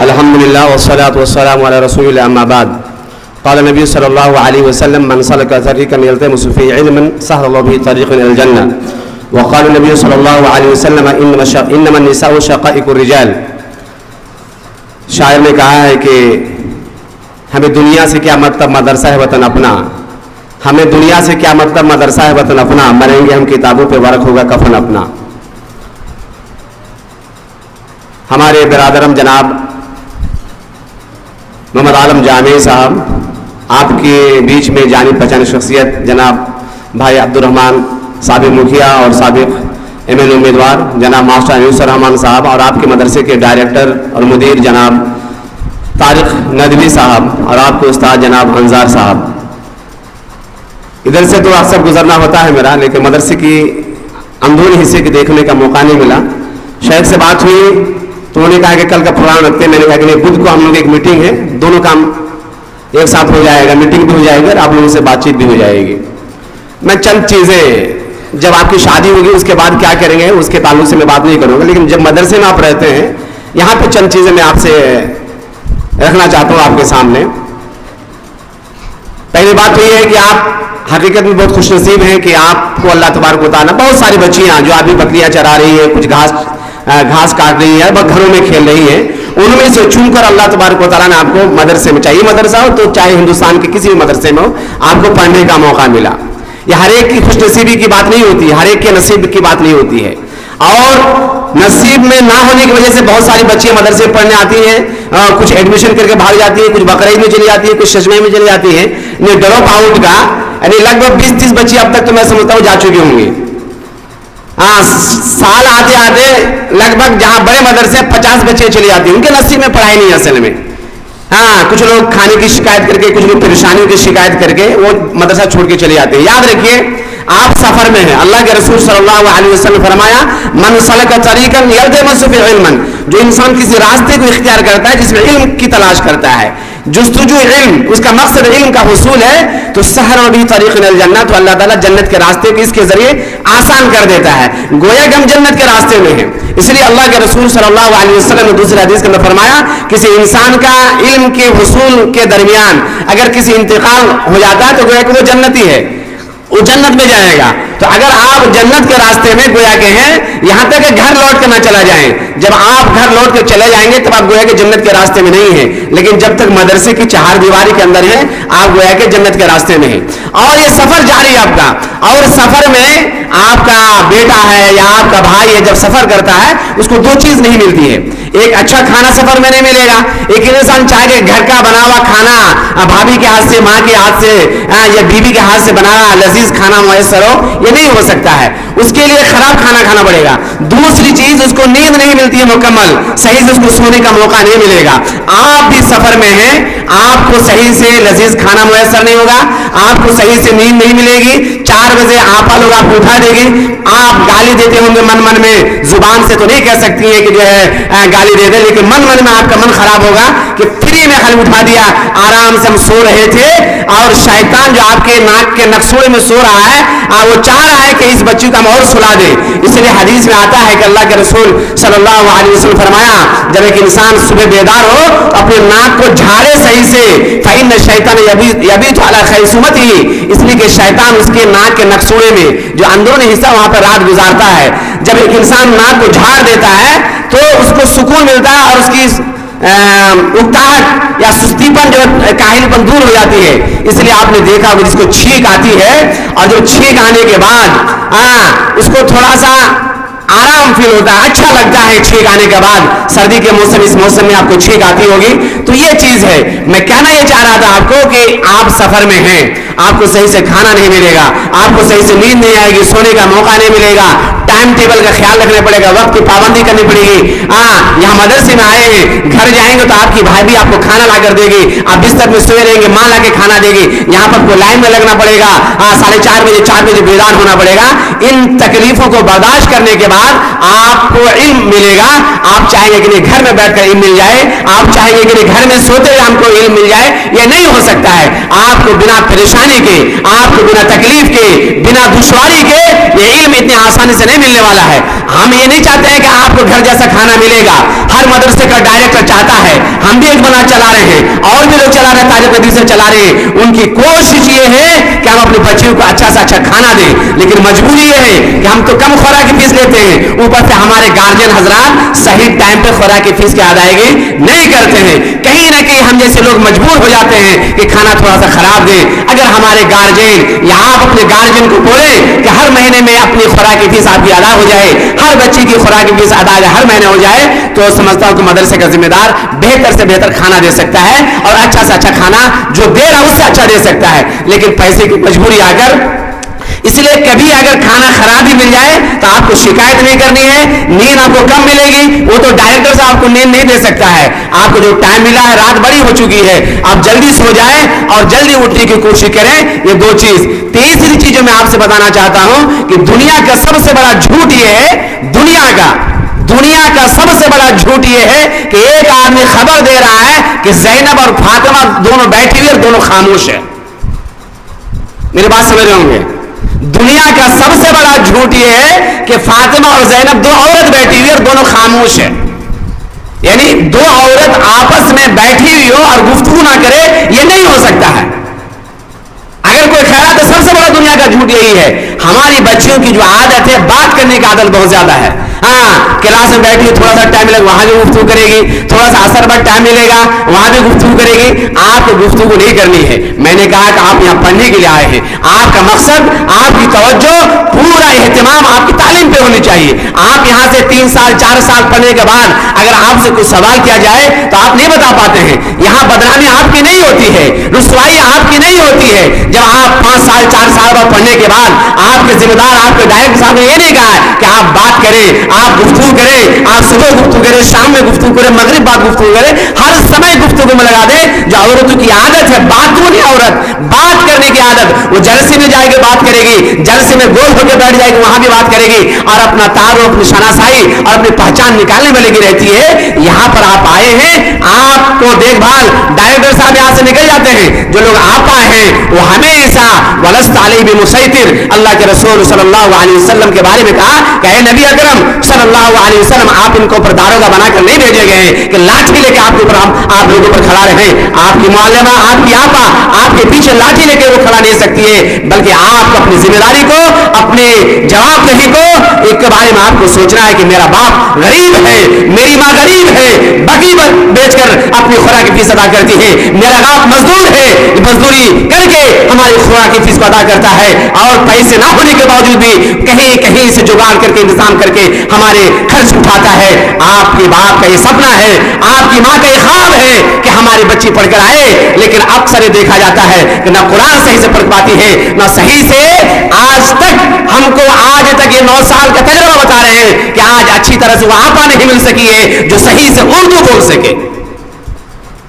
الحمدللہ والصلاة والسلام علی رسول اللہ اما بعد قال نبی صلی اللہ علیہ وسلم من سلک طریقا یلتمس فیہ علما سہل اللہ به طریقا الی الجنہ وقال نبی صلی اللہ علیہ وسلم انما النساء شقائق الرجال. شاعر نے کہا ہے کہ ہمیں دنیا سے کیا مطلب مدرسہ ہے وطن اپنا, ہمیں دنیا سے کیا مطلب مدرسہ ہے وطن اپنا, مریں گے ہم کتابوں پہ ورق ہوگا کفن اپنا. ہمارے برادرم جناب محمد عالم جامعی صاحب, آپ کے بیچ میں جانی پہچانی شخصیت جناب بھائی عبدالرحمن سابق مکھیا اور سابق ایم ایل امیدوار جناب ماسٹر انیس الرحمان صاحب, اور آپ کے مدرسے کے ڈائریکٹر اور مدیر جناب طارق ندوی صاحب, اور آپ کے استاد جناب انصار صاحب. ادھر سے تو اکثر گزرنا ہوتا ہے میرا, لیکن مدرسے کی اندرونی حصے کے دیکھنے کا موقع نہیں ملا. شیخ سے بات ہوئی تو انہوں نے کہا کہ کل کا پروگرام رکھتے ہیں. میں نے کہا کہ نہیں, بدھ کو ہم لوگ ایک میٹنگ ہے, دونوں کام ایک ساتھ ہو جائے گا, میٹنگ بھی ہو جائے گی اور آپ لوگوں سے بات چیت بھی ہو جائے گی. میں چند چیزیں جب آپ کی شادی ہوگی اس کے بعد کیا کریں گے اس کے تعلق سے میں بات نہیں کروں گا, لیکن جب مدرسے میں آپ رہتے ہیں یہاں پہ چند چیزیں میں آپ سے رکھنا چاہتا ہوں آپ کے سامنے. پہلی بات تو یہ ہے کہ آپ حقیقت میں بہت خوش نصیب ہیں کہ آپ کو اللہ تبارک و تعالیٰ بہت ساری بچیاں جو ابھی بکریاں چرا رہی ہیں, کچھ گھاس کاٹ رہی ہے, بس گھروں میں کھیل رہی ہیں, ان میں سے چن کر اللہ تبارک و تعالیٰ نے آپ کو مدرسے میں, چاہیے مدرسہ ہو تو چاہے ہندوستان کے کسی بھی مدرسے میں ہو, آپ کو پڑھنے کا موقع ملا. یہ ہر ایک کی خوش نصیبی کی بات نہیں ہوتی, ہر ایک کے نصیب کی بات نہیں ہوتی ہے. اور نصیب میں نہ ہونے کی وجہ سے بہت ساری بچیاں مدرسے پڑھنے آتی ہیں, کچھ ایڈمیشن کر کے بھاگ جاتی ہیں, کچھ بقرعید میں چلی جاتی ہیں, کچھ شجمے میں چلی جاتی ہیں. ڈراپ آؤٹ کا یعنی لگ بھگ 20-30 بچی اب تک تو میں سمجھتا ہوں جا چکی ہوں گی. سال آتے آتے لگ بھگ جہاں بڑے مدرسے 50 بچے چلی جاتی ہیں, ان کے نصیب میں پڑھائی نہیں اصل میں. کچھ لوگ کھانے کی شکایت کر کے, کچھ لوگ پریشانیوں کی شکایت کر کے وہ مدرسہ چھوڑ کے چلے جاتے ہیں. یاد رکھیے آپ سفر میں ہیں. اللہ کے رسول صلی اللہ علیہ وسلم فرمایا من سلک طریقا یلتمس فیہ علما, جو انسان کسی راستے کو اختیار کرتا ہے جس میں علم کی تلاش کرتا ہے, جستجو علم, اس کا مقصد علم کا حصول ہے, تو سہل بھی طریق الجنہ, تو اللہ تعالیٰ جنت کے راستے کو اس کے ذریعے آسان کر دیتا ہے. گویا کہ ہم جنت کے راستے میں ہیں. اس لیے اللہ کے رسول صلی اللہ علیہ وسلم نے دوسری حدیث کے اندر فرمایا کسی انسان کا علم کے حصول کے درمیان اگر کسی انتقال ہو جاتا ہے تو گویا کہ وہ جنتی ہے, وہ جنت میں جائے گا. تو اگر آپ جنت کے راستے میں گویا کہ ہیں, یہاں تک کہ گھر لوٹ کے نہ چلا جائیں, جب آپ گھر لوٹ کے چلے جائیں گے تب آپ گویا کہ جنت کے راستے میں نہیں ہیں, لیکن جب تک مدرسے کی چہار دیواری کے اندر ہیں آپ گویا کہ جنت کے راستے میں ہیں. اور یہ سفر جاری ہے آپ کا, اور سفر میں آپ کا بیٹا ہے یا آپ کا بھائی ہے, جب سفر کرتا ہے اس کو دو چیز نہیں ملتی ہے. ایک اچھا کھانا سفر میں نہیں ملے گا. ایک انسان چاہے کہ گھر کا بنا ہوا کھانا بھابھی کے ہاتھ سے, ماں کے ہاتھ سے یا بیوی کے ہاتھ سے بنا لذیذ کھانا میسر ہو, یہ نہیں ہو سکتا ہے. اس کے لیے خراب کھانا کھانا پڑے گا. دوسری چیز اس کو نیند نہیں ملتی ہے مکمل, صحیح سے اس کو سونے کا موقع نہیں ملے گا. آپ بھی سفر میں ہیں, آپ کو صحیح سے لذیذ کھانا میسر نہیں ہوگا, آپ کو صحیح سے نیند نہیں ملے گی. 4 بجے آپا لوگ آپ کو اٹھا دے گی, آپ گالی دیتے ہوں گے من میں, زبان سے تو نہیں کہہ سکتی ہے کہ جو ہے گالی دے دے, لیکن من میں آپ کا من خراب ہوگا کہ فری میں خالی اٹھا دیا, آرام سے ہم سو رہے تھے اور شیطان جو آپ کے ناک کے نقصوڑے میں سو رہا ہے وہ چاہ رہا ہے کہ اس بچی کو ہم اور سلا دے. اس لیے حدیث میں آتا ہے کہ اللہ کے رسول صلی اللہ علیہ وسلم فرمایا جب ایک انسان صبح بیدار ہو اپنے ناک کو جھاڑے صحیح سے, فإن الشیطان یبیت علی خیثومتہ, اس لیے کہ شیطان اس کے ناک کے نقصوڑے میں جو اندرونی حصہ وہاں پر رات گزارتا ہے. جب ایک انسان ناک کو جھاڑ دیتا ہے تو اس کو سکون ملتا ہے اور اس کی اکتاہٹ یا سستی پن جو کاہلی پن دور ہو جاتی ہے. اس لیے آپ نے دیکھا جس کو چھینک آتی ہے اور جو چھینک آنے کے بعد اس کو تھوڑا سا آرام فیل ہوتا ہے, اچھا لگتا ہے چھینک آنے کے بعد. سردی کے موسم, اس موسم میں آپ کو چھینک آتی ہوگی. تو یہ چیز ہے. میں کہنا یہ چاہ رہا تھا آپ کو کہ آپ سفر میں ہیں, آپ کو صحیح سے کھانا نہیں ملے گا, آپ کو صحیح سے نیند نہیں آئے گی, سونے کا موقع نہیں ملے گا, ٹائم ٹیبل کا خیال رکھنا پڑے گا, وقت کی پابندی کرنی پڑے گی. یہاں مدرسے میں آئے ہیں, گھر جائیں گے تو آپ کی بھائی بھی آپ کو کھانا لا کر دے گی, آپ بستر میں سوئے رہیں گے, ماں لا کے کھانا دے گی. یہاں پر کو لائن میں لگنا پڑے گا, 4:30 بجے 4 بجے بیدار ہونا پڑے گا. ان تکلیفوں کو برداشت کرنے کے بعد آپ کو علم ملے گا. آپ چاہیں گے کہ نہیں گھر میں بیٹھ کر علم مل جائے, آپ چاہیں گے کہ نہیں گھر میں سوتے ہوئے ہم کو علم مل جائے, یہ نہیں ہو سکتا ہے. آپ کو بنا پریشانی کے, آپ کو بنا تکلیف کے, بنا دشواری کے یہ علم اتنی آسانی سے نہیں ملنے والا ہے. ہم یہ نہیں چاہتے ہیں کہ آپ کو گھر جیسا کھانا ملے گا. ہر مدرسے کا ڈائریکٹر چاہتا ہے मंदिर बना चला रहे हैं, और भी लोग चला रहे हैं, ताजे तरीके से चला रहे हैं, उनकी कोशिश ये है कि हम अपने बच्चों को अच्छा से अच्छा खाना दें, लेकिन मजबूरी ये है कि हम तो कम खुराक की फीस लेते हैं, ऊपर से हमारे गार्जियन हजरात सही टाइम पे खुराक की फीस की अदायगी नहीं करते हैं। कहीं ना कहीं हम जैसे लोग मजबूर हो जाते हैं कि खाना थोड़ा सा खराब दें। अगर हमारे गार्जियन या आप अपने गार्जियन को बोले कि हर महीने में अपनी खुराक की फीस आपकी अदा हो जाए, हर बच्चे की खुराक की फीस अदा हर महीने हो जाए, तो समझता हूं कि मदरसे का जिम्मेदार बेहतर से बेहतर खाना दे सकता है और अच्छा से अच्छा खाना जो दे रहा उससे अच्छा दे सकता है। लेकिन पैसे की मजबूरी आकर, इसलिए कभी अगर खाना खराब भी मिल जाए तो आपको शिकायत नहीं करनी है। नींद आपको कम मिलेगी, वो तो डायरेक्टर से आपको नींद नहीं दे सकता है। आपको जो टाइम मिला है, रात बड़ी हो चुकी है, आप जल्दी सो जाएं और जल्दी उठने की कोशिश करें। ये दो चीज। तीसरी चीज जो मैं आपसे बताना चाहता हूं कि दुनिया का सबसे बड़ा झूठ ये है, दुनिया का सबसे बड़ा झूठ ये है कि एक आदमी खबर दे रहा है कि ज़ैनब और फातिमा दोनों बैठी हुई और दोनों खामोश है। मेरी बात समझ रहे होंगे? दुनिया का सबसे बड़ा झूठ ये है कि फातिमा और ज़ैनब दो औरत बैठी हुई और दोनों खामोश है। यानी दो औरत आपस में बैठी हुई हो और गुफ्तगू ना करे, ये नहीं हो सकता है। अगर कोई ख्याल तो सबसे बड़ा दुनिया का झूठ यही है। हमारी बच्चियों की जो आदत है, बात करने की आदत बहुत ज्यादा है। हाँ, क्लास में बैठी थोड़ा सा टाइम मिलेगा वहां भी गुफ्तगू करेगी, थोड़ा सा असर बाद टाइम मिलेगा वहां भी गुफ्तगू करेगी। आपको गुफ्तगू नहीं करनी है। मैंने कहा कि आप यहाँ पढ़ने के लिए आए हैं, आपका मकसद, आपकी तवज्जो, पूरा एहतमाम आपकी तालीम पे होनी चाहिए। आप यहाँ से 3 साल 4 साल पढ़ने के बाद अगर आपसे कुछ सवाल किया जाए तो आप नहीं बता पाते हैं। यहाँ बदनामी आपकी नहीं होती है, रुसवाई आपकी नहीं होती है। जब आप 5 साल 4 साल बाद पढ़ने के बाद आपके जिम्मेदार, आपके डायरेक्टर साहब ने ये नहीं कहा कि आप बात करें, आप गुफ्तगू करें, आप सुबह गुफ्तगू करें, शाम में गुफ्तगू करें, मगरिब बाद गुफ्तगू करें, हर समय गुफ्तगू में लगा दें। जो औरतों की आदत है, बातूनी औरत, बात करने की आदत, वो जलसे में जाएगी बात करेगी, जलसे में गोल होकर बैठ जाएगी वहां भी बात करेगी और अपना तार, अपनी शनासाई और अपनी पहचान निकालने में लगी रहती है। यहाँ पर आप आए हैं, आपको देखभाल, डायरेक्टर साहब यहाँ से निकल जाते हैं। जो लोग आपा हैं वो हमेशा वलस्त अलैहि बिमुसैतिर, अल्लाह के रसूल सल्लल्लाहु अलैहि वसल्लम के बारे में कहा कि हे नबी अकरम सल्लल्लाहु अलैहि वसल्लम, आप इनको ऊपर दारोगा बनाकर नहीं भेजे गए हैं कि लाठी लेके आपके ऊपर आप लोगों पर खड़ा रहे। आपकी मुअल्लिमा, आपकी आपा आपके पीछे लाठी लेके वो खड़ा नहीं सकती है, बल्कि आपको अपनी जिम्मेदारी को, अपने जवाबदेही को एक के बारे में आपको सोचना है कि मेरा बाप गरीब है, मेरी माँ गरीब है, बकरी बेचकर अपनी खुराक की फीस अदा करती है, मेरा बाप मजदूर है, मजदूरी करके हमारी खुराक की फीस को अदा करता है और पैसे ना होने के बावजूद भी कहीं कहीं से जुगाड़ करके इंतजाम करके हमारे खर्च उठाता है। आपके बाप का ये सपना है, आपकी माँ का ये ख्वाब है कि हमारी बच्ची पढ़कर आए, लेकिन अक्सर देखा जाता है कि ना कुरान सही से पढ़ पाती है, ना सही से आज तक हमको आज तक ये 9 साल का तजर्बा बता रहे हैं कि आज अच्छी तरह से वो आपा नहीं मिल सकी है जो सही से उर्दू बोल सके।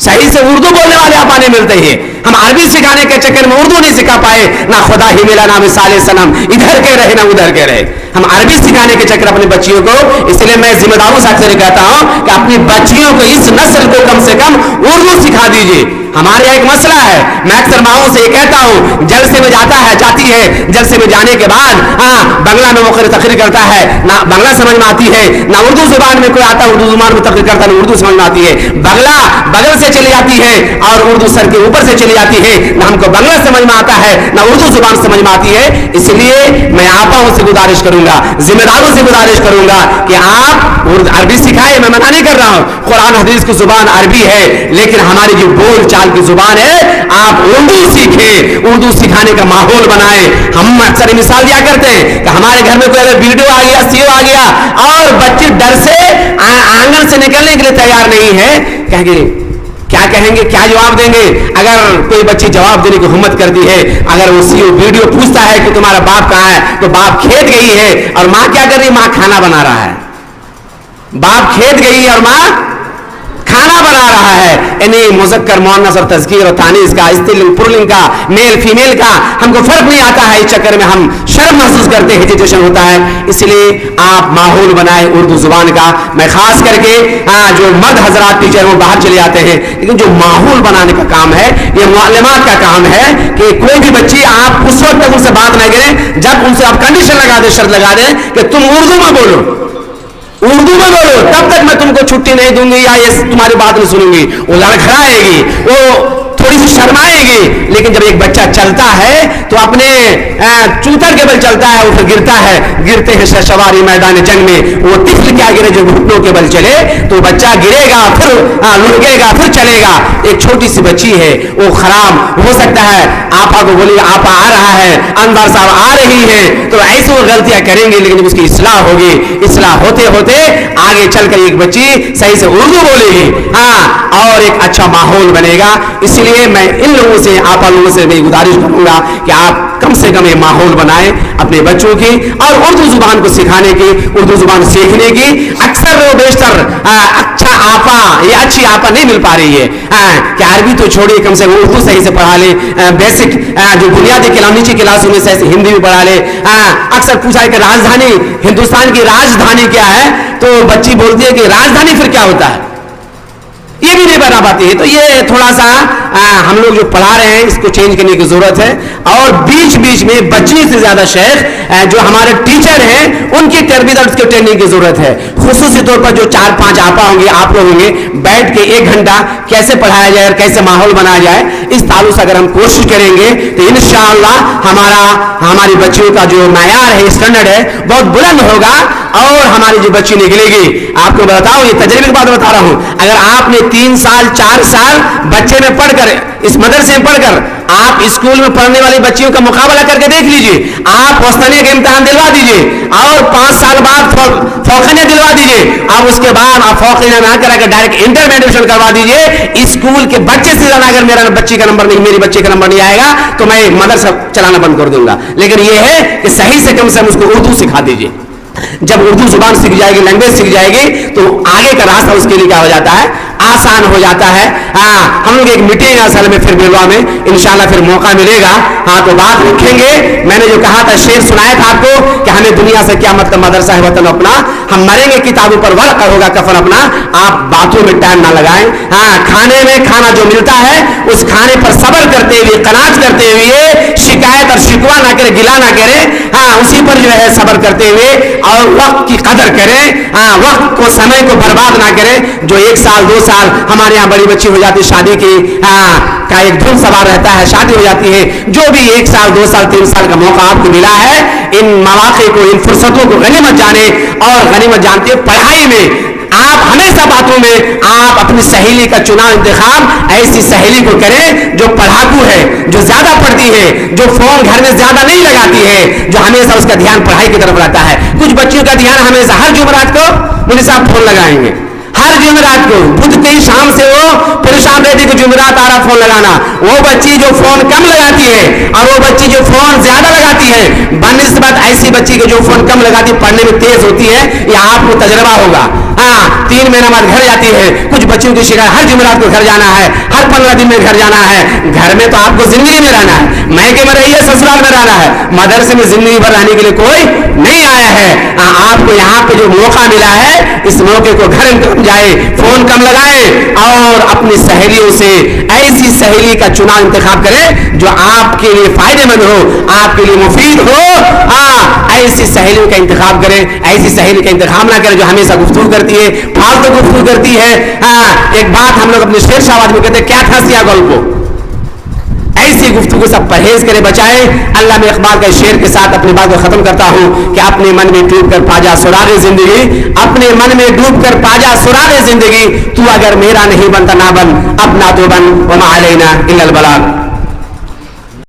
सही से उर्दू बोलने वाले आपा नहीं मिलते हैं। हम अरबी सिखाने के चक्कर में उर्दू नहीं सिखा पाए, ना खुदा ही मिला ना मिसाल सनम, इधर के रहे ना उधर के रहे। हम अरबी सिखाने के चक्कर अपनी बच्चियों को, इसलिए मैं जिम्मेदारों से अक्सर कहता हूं कि अपनी बच्चियों को, इस नस्ल को कम से कम उर्दू सिखा दीजिए। हमारे यहाँ एक मसला है, मैं अक्सर माओं से कहता हूं, जलसे में जाती है, जलसे में जाने के बाद बंगला में वो तकरीर करता है, ना बंगला समझ में आती है, ना उर्दू जुबान में कोई आता है उर्दू जुबान में तकरीर करता है, ना उर्दू समझ में आती है। बंगला बगल से चली जाती है और उर्दू सर के ऊपर से चली जाती है, ना हमको बंगला समझ में आता है ना उर्दू जुबान समझ में आती है। इसलिए मैं आपाओं से गुजारिश करूंगा, जिम्मेदारों से गुजारिश करूंगा कि आप अरबी सिखाए। मैं मना नहीं कर रहा हूं, कुरान हदीस की जुबान अरबी है, लेकिन हमारी जो बोल चाल की जुबान है, आप उर्दू सीखें, उर्दू सिखाने का माहौल बनाएं। हम अक्सर मिसाल दिया करते हैं कि हमारे घर में कोई अगर वीडियो आ गया, सीओ आ गया और बच्चे डर से आंगन से निकलने के लिए तैयार नहीं है, क्या कहेंगे, क्या जवाब देंगे? अगर कोई बच्ची जवाब देने की हिम्मत करती है, अगर वो सीओ वीडियो पूछता है कि तुम्हारा बाप कहाँ है, तो बाप खेत गई है और माँ क्या कर रही है? माँ खाना बना रहा है। बाप खेत गई है और माँ खाना बना रहा है। यानी मुज़क्कर मुअन्नस और तज़कीर और तानीस का, स्त्रीलिंग पुल्लिंग का, मेल फीमेल का हमको फर्क नहीं आता है। इस चक्कर में हम शर्म महसूस करते हैं, हेजिटेशन होता है। इसलिए आप माहौल बनाए उर्दू जुबान का। मैं खास करके जो मर्द हजरात टीचर वो बाहर चले जाते हैं, लेकिन जो माहौल बनाने का काम है ये मुअल्लिमात का काम है कि कोई भी बच्ची आप उस वक्त तक उनसे बात न करें जब उनसे आप कंडीशन लगा दें, शर्त लगा दें कि तुम उर्दू में बोलो। उर्दू में बोलो, तब तक मैं तुमको छुट्टी नहीं दूंगी या ये तुम्हारी बात नहीं सुनूंगी। वो लड़खड़ाएगी, वो थोड़ी सी शर्माएगी, लेकिन जब एक बच्चा चलता है तो अपने चूतर के बल चलता है, वो फिर गिरता है। गिरते हैं शशवारी मैदान जंग में, वो तिफल क्या गिरे जो घुटनों के बल चले, तो बच्चा गिरेगा फिर लुढ़केगा फिर चलेगा। एक छोटी सी बच्ची है, वो खराब हो सकता है, आपा को बोली आपा आ रहा है, अंदर साहब आ रही है, तो ऐसे वो गलतियां करेंगे, लेकिन जब उसकी इस्लाह होगी, इस्लाह होते होते आगे चलकर एक बच्ची सही से उर्दू बोलेगी, और एक अच्छा माहौल बनेगा। इसलिए मैं इन लोगों से, आप लोगों से मैं गुजारिश करूंगा कि आप कम से कम ये माहौल बनाएं अपने बच्चों की, और उर्दू जुबान को सिखाने की, उर्दू जुबान सीखने की। अक्सर वो बेशतर अच्छा आपा या अच्छी आपा नहीं मिल पा रही है, कि अरबी तो छोड़िए, कम से कम उर्दू सही से पढ़ा ले, बेसिक जो बुनियादी क्लास नीचे क्लासों में सही हिंदी भी पढ़ा ले। अक्सर पूछा है कि राजधानी, हिंदुस्तान की राजधानी क्या है, तो बच्ची बोलती है कि राजधानी फिर क्या होता है, ये भी नहीं बना पाती है। तो ये थोड़ा सा हम लोग जो पढ़ा रहे हैं इसको चेंज करने की जरूरत है। और बीच बीच में बच्चे से ज्यादा शेख जो हमारे टीचर हैं उनकी तरबियत और उसकी ट्रेनिंग की जरूरत है। खुसूसी तौर पर जो 4-5 आपा होंगे, आप लोग होंगे, बैठ के 1 घंटा कैसे पढ़ाया जाए और कैसे माहौल बनाया जाए, इस ताल्लुक से अगर हम कोशिश करेंगे तो इंशाअल्लाह हमारी बच्चियों का जो मायार है, स्टैंडर्ड है, बहुत बुलंद होगा और हमारी जो बच्ची निकलेगी। आपको बताओ, ये तजर्बे की बात बता रहा हूं, अगर आपने 3 साल 4 साल बच्चे में पढ़कर, इस मदरसे में पढ़कर आप स्कूल में पढ़ने वाली बच्चियों का मुकाबला करके देख लीजिए, आप औसतनिया का इम्तिहान दिलवा दीजिए और 5 साल बाद फौकनिया दिलवा दीजिए, अब उसके बाद आप फौकनिया ना करा कर डायरेक्ट इंटर में एडमिशन करवा दीजिए। स्कूल के बच्चे से ज्यादा अगर मेरा बच्ची का नंबर नहीं, मेरी बच्चे का नंबर नहीं आएगा तो मैं मदरसा चलाना बंद कर दूंगा। लेकिन यह है कि सही से कम से कम उसको उर्दू सिखा दीजिए। जब उर्दू जुबान सीख जाएगी, लैंग्वेज सीख जाएगी, तो आगे का रास्ता उसके लिए क्या हो जाता है, आसान हो जाता है। हम लोग एक मीटिंग असल में फिर बिलवा में इंशाल्लाह फिर मौका मिलेगा, तो बात रखेंगे। मैंने जो कहा था, शेर सुनाया था आपको कि हमें दुनिया से क्या मतलब, मदरसा है वतन अपना, हम मरेंगे किताबों पर वर्क होगा कफन अपना। आप बातों में टाइम ना लगाएं, खाने में खाना जो मिलता है उस खाने पर सब्र करते हुए, कनात करते हुए, शिकायत और शिकवा ना करें, गिला ना करें, उसी पर जो है सब्र करते हुए, और वक्त की कदर करें, वक्त को, समय को बर्बाद ना करें। जो 1 साल 2 साल हमारे यहाँ बड़ी बच्ची हो जाती, शादी की का एक धुन सवार रहता है, शादी हो जाती है, जो भी 1 साल 2 साल 3 साल का मौका आपको मिला है, इन मौके को, इन फुर्सतों को गनीमत जाने, और गनीमत जानते हुए पढ़ाई में आप हमेशा बातों में आप अपनी सहेली का चुनाव, इंतखाब ऐसी सहेली को करें जो पढ़ाकू है, जो ज्यादा पढ़ती है, जो फोन घर में ज्यादा नहीं लगाती है, जो हमेशा उसका ध्यान पढ़ाई की तरफ रहता है। कुछ बच्चों का ध्यान हमेशा हर जुमरात को मुझे साहब फोन लगाएंगे, हर जुमरात को, बुध की शाम से वो परेशान रहती कि जुमरात आ रहा फोन लगाना। वो बच्ची जो फोन कम लगाती है और वो बच्ची जो फोन ज्यादा लगाती है, बनिस्बत ऐसी बच्ची को जो फोन कम लगाती पढ़ने में तेज होती है, यह आपको तजर्बा होगा। 3 महीना बाद घर जाती है। कुछ बच्चों की शिकायत, हर जुमरात को घर जाना है, हर 15 दिन में घर जाना है। घर में तो आपको जिंदगी में रहना है, मैके में रहिए, ससुराल में रहना है, मदरसे में जिंदगी भर रहने के लिए कोई नहीं आया है। आपको यहाँ पे जो मौका मिला है, इस मौके को घर कम जाए, फोन कम लगाए और अपनी सहेलियों से ऐसी सहेली का चुनाव इंतखाब करें जो आपके लिए फायदेमंद हो, आपके लिए मुफीद हो। ऐसी सहेलियों का इंतखाब करें, ऐसी सहेली का इंतखाब ना करें जो हमेशा गुफ्तगू करती है, फालतू गुफ्तगू करती है। एक बात हम लोग अपने शेर शाबाज में कहते हैं, क्या था सिया गल्पो, ऐसी गुफ्तगू सब परहेज करे, बचाए। अल्लाह में इकबाल के शेर के साथ अपनी बात को खत्म करता हूं कि अपने मन में डूब कर पाजा सुरागे जिंदगी, अपने मन में डूब कर पाजा सुरागे जिंदगी, तू अगर मेरा नहीं बनता ना बन, अपना तो बन, वमा अलैना इल्लल बलाग।